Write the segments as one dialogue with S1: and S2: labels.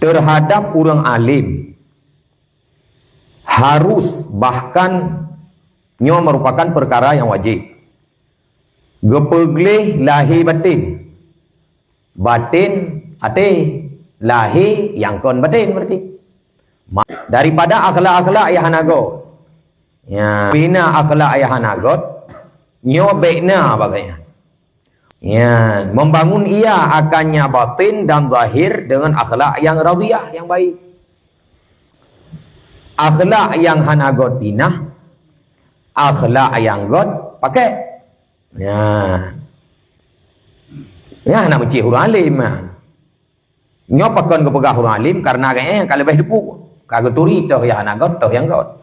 S1: terhadap orang alim harus, bahkan nyo merupakan perkara yang wajib. Gepegleh lahir batin. Batin ate lahir yang kon batin berarti. Daripada akhlak-akhlak ayah nagot. Ya, bina akhlak ayah nagot, nyo baikna bagainya. Ya, membangun ia akannya batin dan zahir dengan akhlak yang radiyah, yang baik. Akhlak yang hanagot binah, akhlak yang god pakai. Ya. Ya, nak mencik huruf alim. Nyo pakon ke pegah huruf alim karena kayaknya kalau lebih depu. Kagak turi toh yang hanagot toh yang god.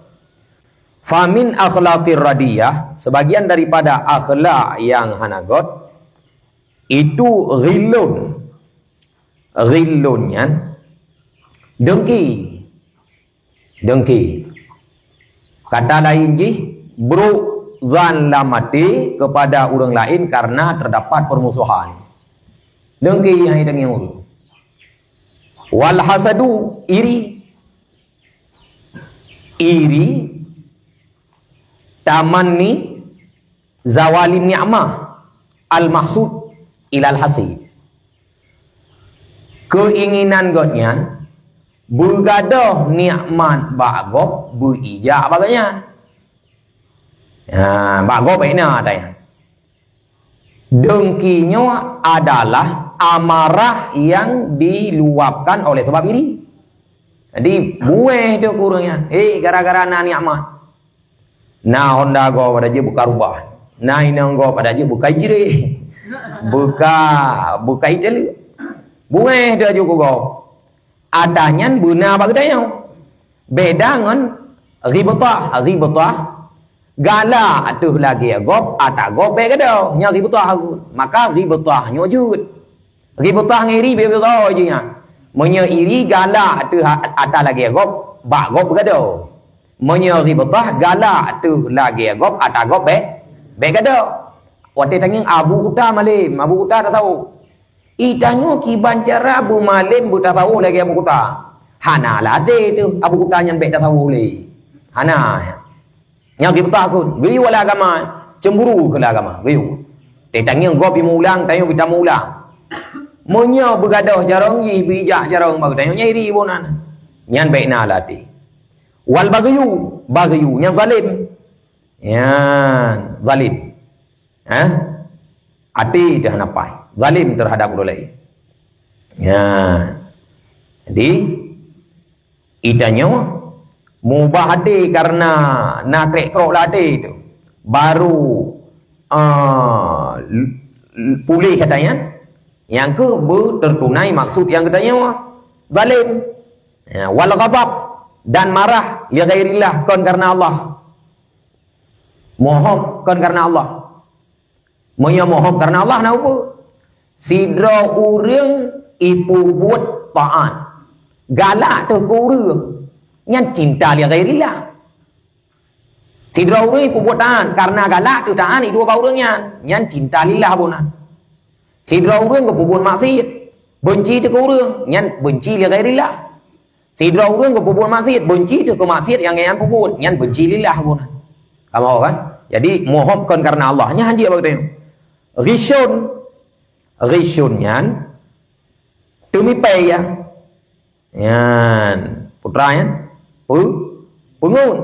S1: Famin akhlaqir radiyah, sebagian daripada akhlak yang hanagot itu ghillun. Ghillunnya dengki. Dengki. Kata lain ji, zan lamati kepada orang lain karena terdapat permusuhan. Dengki yang hitam yang ulu. Wal hasadu, iri. Iri tamanni zawalin ni'mah al-mahsud ilal hasid. Keinginan godnya bergadah nikmat bagob berijak bagainya. Ya, bagob baiknya tanya. Dengkinya adalah amarah yang diluapkan oleh sebab iri. Jadi buih tu kurangnya. Gara-gara na nikmat. Na honda go pada je buka rubah. Na inang go pada je buka jiri. Buka itali. Buih dia juga go. Adanya benar bagainya. Beda dengan ributah. Ributah gala tu lagi gob atau gob beda. Nya ributah aku. Maka ributah nyujud. Ributah ngiri beda je nya. Menya iri gala tu ada lagi gob, bak gob gado. Menya ribetah gala tu lagi gob, ada gob be gado. Waktu tanya Abu Kuta malim, Abu Kuta tak tahu. Itanyo kiban cara Abu Malim buta tahu lagi Abu Kuta. Hana lah tu Abu Kuta yang be tak tahu le. Hana. Yang ribetah kun, geyu wala agama, cemburu ke agama, geyu. Tanya gob pimulang, tanya kita mulang. Monya bergadah jarang ji bijak jarang bagi tanya iri bonan nyan baikna lati wal bagyu yang zalim yan zalim ati dah napai zalim terhadap orang lain ya jadi itanyo mubah hati karena nak krek-krok hati itu baru pulih katanya. Yang ke tertunai maksud yang katanya zalim. Ya, wal ghadab dan marah li ghairillah kon karena Allah. Mohon kon karena Allah. Moya mohon karena Allah na apa? Sidra urang ipu buat taat. Galak tu urang nyan cinta li ghairillah. Sidra urang ipu buat taat karena galak tu taat itu apa urangnya? Nyan cinta lillah bonan. Sidra urang ke pubun maksiat, benci tu ke urang, nyan benci li ghairillah. Sidra urang ke pubun maksiat, benci tu ke maksiat yang nyan pubun, nyan benci lillah pun. Kamu kan? Jadi mohonkan karena Allah. Nya hanji apa katanya? Rishun nyan tumipai ya. Nyan putra nyan pengun.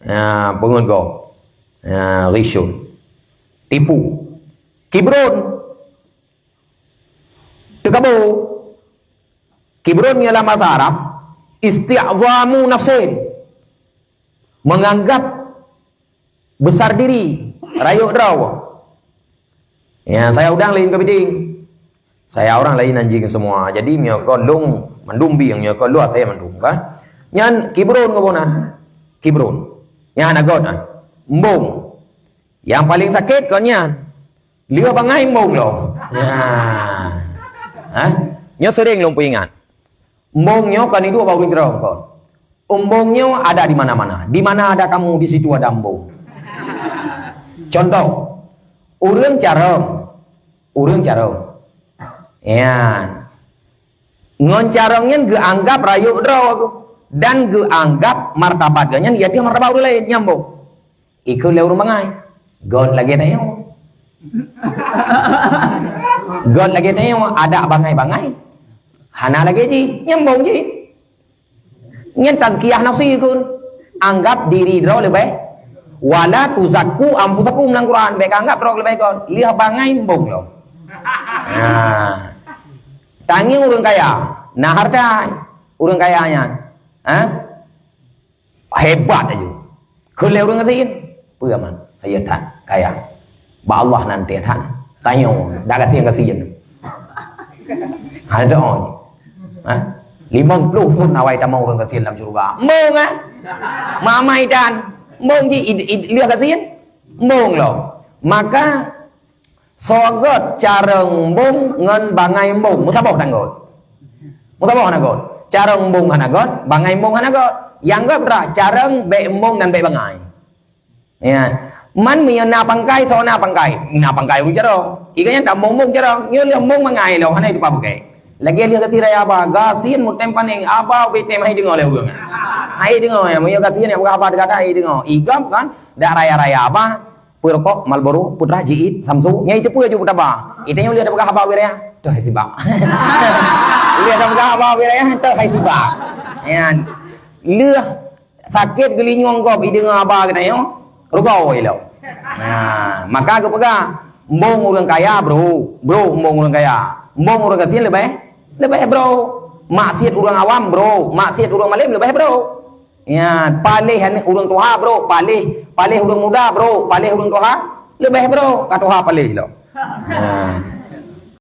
S1: Ya, pengun go. Ya, rishun. Tipu. Kibrun. Tekabur. Kibrun ialah bahasa Arab isti'zamu nafsin, menganggap besar diri, rayuk draw. Ya, saya udang lain kepiting. Saya orang lain anjing semua. Jadi mio kolung mendumbi yang mio kolu saya mendum kan. Nyan kibrun kebonan. Kibrun. Nyan agot embung. Yang paling sakit kau nyan. Liu bangai embung loh. Ya. Nyo sering lumpuh ingat. Embungnya kan itu apa uring terang kau. Embungnya ada di mana-mana. Di mana ada kamu di situ ada embung. Contoh, urang carong. Ya. ngon caranya ge anggap rayu dro aku dan ge anggap martabat ganyan ya dia martabat lain nyambung ikut lewat bangai god lagi tayo god lagi tayo ada bangai hana lagi ji nyambung ji nyen tazkiyah nafsi kun anggap diri dro lebih wala tuzakku anfusakum nang Quran baik anggap dro lebih kon lihat bangai mbong lo tangi orang kaya nah harta orang kayanya hebat aja kalau orang kasihin peraman ayat kaya ba Allah nanti han tanya dah kasihin ada orang 50 pun awai tak mau orang kasihin dalam surga mung mamai dan mung je lihat kasihin mung loh maka sogot careng bung ngan bangai bung mutabok nanggot careng bung hanagot bangai bung hanagot yang gabra careng be bung dan be bangai ya man mi na pangkai so na pangkai ujaro ikanya tak bung jaro nyo le bung bangai lo hanai dipa bagai lagi dia kati raya apa gasin mutem paning apa be tem hai dengo le urang hai dengo ya mo gasin ya apa kata hai dengo igam kan dak raya apa Purkok, Marlboro, Putra, Jiit, Samsu, nyai cepu aja putra ba. Itanya lihat apa apa wiraya? Tuh hai sibak. Lihat apa apa wiraya? Tuh hai sibak. Ya. Leh sakit gelinyong kok ide ngapa kita yo? Rugau ilo. Nah, maka kepaga mbong orang kaya, bro, mbong orang kaya. Mbong orang kasihan lebih bro. Maksiat orang awam, bro. Maksiat orang malim lebih bro. Ya, palih orang tua bro, palih orang muda bro, palih orang tua lebih bro, kata tua palih lo.